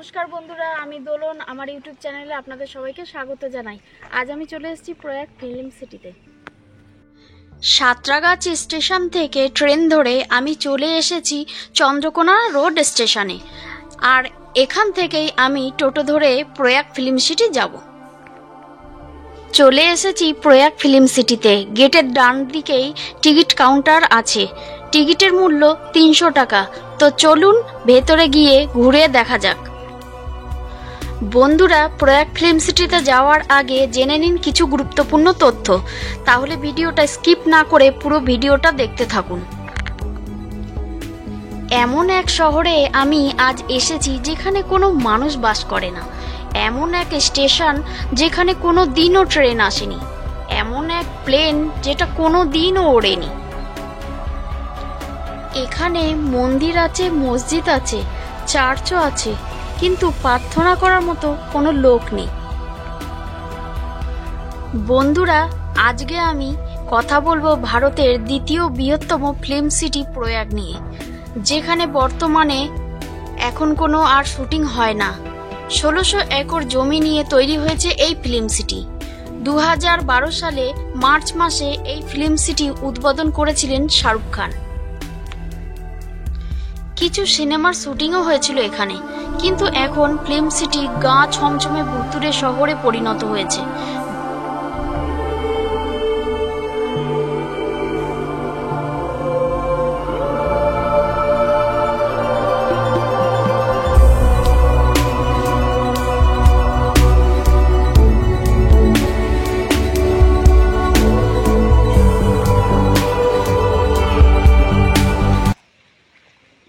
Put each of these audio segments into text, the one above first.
নমস্কার বন্ধুরা, আমি দোলন। আমার ইউটিউব চ্যানেলে আপনাদের সবাইকে স্বাগত জানাই। আজ আমি চলে এসেছি প্রয়াগ ফিল্ম সিটিতে। সাঁতরাগাছি স্টেশন থেকে ট্রেন ধরে আমি চলে এসেছি চন্দ্রকোনা রোড স্টেশনে, আর এখান থেকেই আমি টোটো ধরে প্রয়াগ ফিল্ম সিটি যাব। চলে এসেছি প্রয়াগ ফিল্ম সিটিতে। গেটের ডান দিকেই টিকিট কাউন্টার আছে। টিকিটের মূল্য 300 টাকা। তো চলুন ভেতরে গিয়ে ঘুরে দেখা যাক। বন্ধুরা, প্রয়াগ ফিল্ম সিটিতে যাওয়ার আগে জেনে নিন কিছু গুরুত্বপূর্ণ তথ্য। তাহলে ভিডিওটা স্কিপ না করে পুরো ভিডিওটা দেখতে থাকুন। এমন এক শহরে আমি আজ এসেছি যেখানে কোনো মানুষ বাস করে না। এমন এক স্টেশন যেখানে কোনো দিনও ট্রেন আসেনি। এমন এক প্লেন যেটা কোনো দিনও ওড়েনি। এখানে মন্দির আছে, মসজিদ আছে, চার্চও আছে, কিন্তু প্রার্থনা করার মতো কোনো লোক নেই। বন্ধুরা, আজকে আমি কথা বলবো ভারতের দ্বিতীয় বৃহত্তম ফিল্ম সিটি প্রয়াগ নিয়ে, যেখানে বর্তমানে এখন কোনো আর শুটিং হয় না। 1600 একর জমি নিয়ে তৈরি হয়েছে এই ফিল্ম সিটি। 2012 সালে মার্চ মাসে এই ফিল্ম সিটি উদ্বোধন করেছিলেন শাহরুখ খান। কিছু সিনেমার শুটিংও হয়েছিল এখানে, কিন্তু এখন ফিল্ম সিটি গা ছমছমে ভুতুড়ে শহরে পরিণত হয়েছে।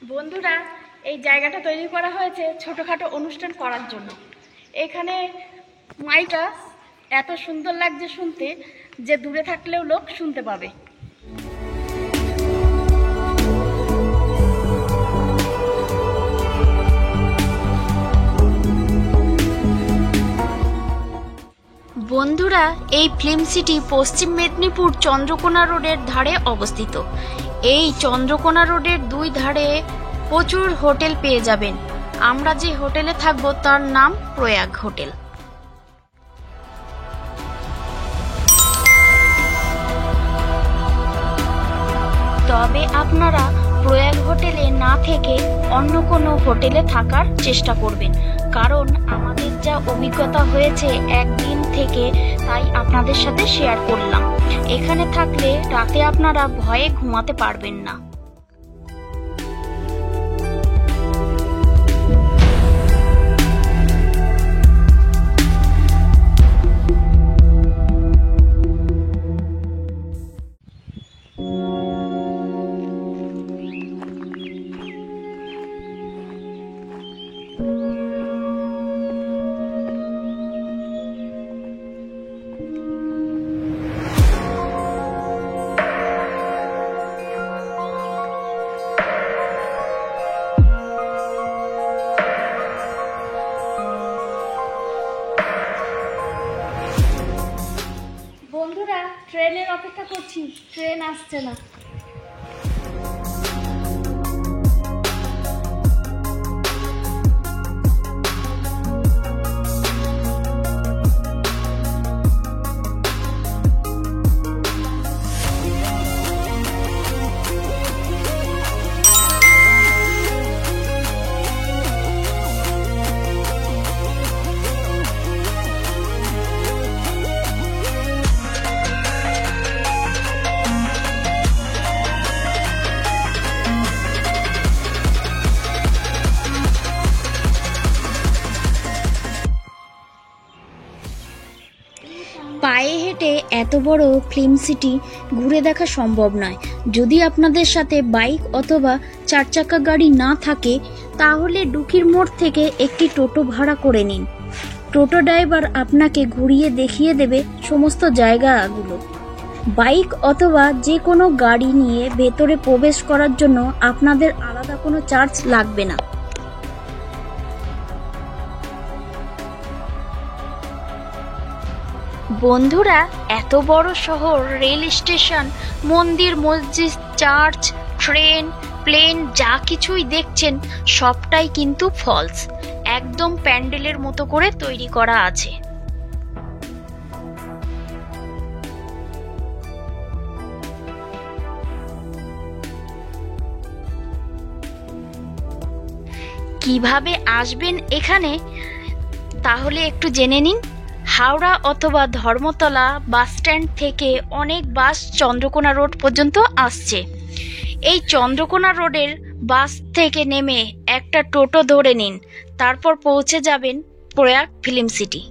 বন্ধুরা, এই জায়গাটা তৈরি করা হয়েছে ছোটখাটো অনুষ্ঠান করার জন্য। এখানে মাইকটা এত সুন্দর লাগছে শুনতে যে দূরে থাকলেও লোক শুনতে পাবে। বন্ধুরা, এই ফিল্ম সিটি পশ্চিম মেদিনীপুর চন্দ্রকোনা রোডের ধারে অবস্থিত। এই চন্দ্রকোনা রোডের দুই ধারে প্রচুর হোটেল পেয়ে যাবেন। আমরা যে হোটেলে থাকবো তার নাম প্রয়াগ হোটেল। তবে আপনারা প্রয়াগ হোটেলে না থেকে অন্য কোনো হোটেলে থাকার চেষ্টা করবেন, কারণ আমাদের যা অভিজ্ঞতা হয়েছে একদিন থেকে, তাই আপনাদের সাথে শেয়ার করলাম। এখানে থাকলে রাতে আপনারা ভয়ে ঘুমাতে পারবেন না। বন্ধুরা, ট্রেনের অপেক্ষা করছি, ট্রেন আসছে না। পায়ে হেঁটে এত বড় ফিল্ম সিটি ঘুরে দেখা সম্ভব নয়। যদি আপনাদের সাথে বাইক অথবা 4 চাকা গাড়ি না থাকে, তাহলে ডুকির মোড় থেকে একটি টোটো ভাড়া করে নিন। টোটো ড্রাইভার আপনাকে ঘুরিয়ে দেখিয়ে দেবে সমস্ত জায়গাগুলো। বাইক অথবা যে কোনো গাড়ি নিয়ে ভেতরে প্রবেশ করার জন্য আপনাদের আলাদা কোনো চার্জ লাগবে না। বন্ধুরা, এত বড় শহর, রেল স্টেশন, মন্দির, মসজিদ, চার্চ, ট্রেন, প্লেন যা কিছুই দেখছেন সবটাই কিন্তু ফলস, একদম প্যান্ডেলের মতো করে তৈরি করা আছে। কিভাবে আসবেন এখানে তাহলে একটু জেনে নিন। হাওড়া অথবা ধর্মতলা বাস স্ট্যান্ড থেকে অনেক বাস চন্দ্রকোনা রোড পর্যন্ত আসছে। এই চন্দ্রকোনা রোডের বাস থেকে নেমে একটা টোটো ধরে নিন, তারপর পৌঁছে যাবেন প্রয়াগ ফিল্ম সিটি।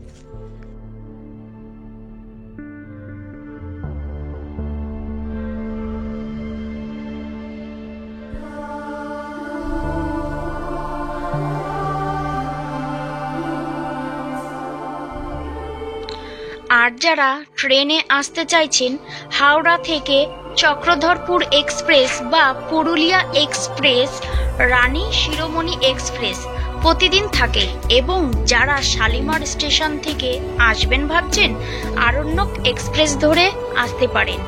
আর যারা ট্রেনে আসতে চাইছেন, হাওড়া থেকে চক্রধরপুর এক্সপ্রেস বা পুরুলিয়া এক্সপ্রেস, রানী শিরোমণি এক্সপ্রেস প্রতিদিন থাকে। এবং যারা শালিমার স্টেশন থেকে আসবেন ভাবছেন, আরণ্যক এক্সপ্রেস ধরে আসতে পারেন।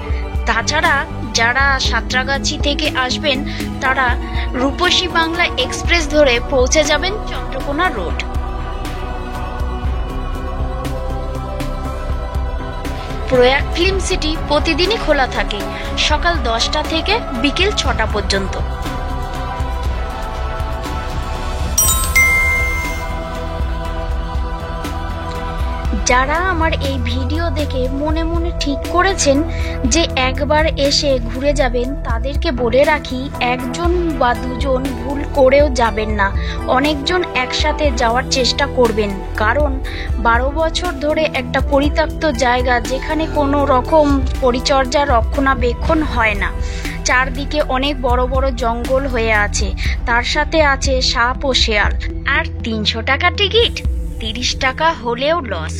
তাছাড়া যারা সাঁতরাগাছি থেকে আসবেন তারা রূপসী বাংলা এক্সপ্রেস ধরে পৌঁছে যাবেন Chandrakona road. Prayag film city প্রতিদিনই খোলা থাকে, সকাল 10টা থেকে বিকেল 6টা পর্যন্ত। যারা আমার এই ভিডিও দেখে মনে মনে ঠিক করেছেন যে একবার এসে ঘুরে যাবেন, তাদেরকে বলে রাখি, একজন বা দুজন ভুল করেও যাবেন না, অনেকজন একসাথে যাওয়ার চেষ্টা করবেন। কারণ 12 বছর ধরে একটা পরিত্যক্ত জায়গা, যেখানে কোনো রকম পরিচর্যা রক্ষণাবেক্ষণ হয় না, চারদিকে অনেক বড় বড় জঙ্গল হয়ে আছে, তার সাথে আছে সাপ ও শেয়াল। আর 300 টাকা টিকিট, 30 টাকা হলেও লস।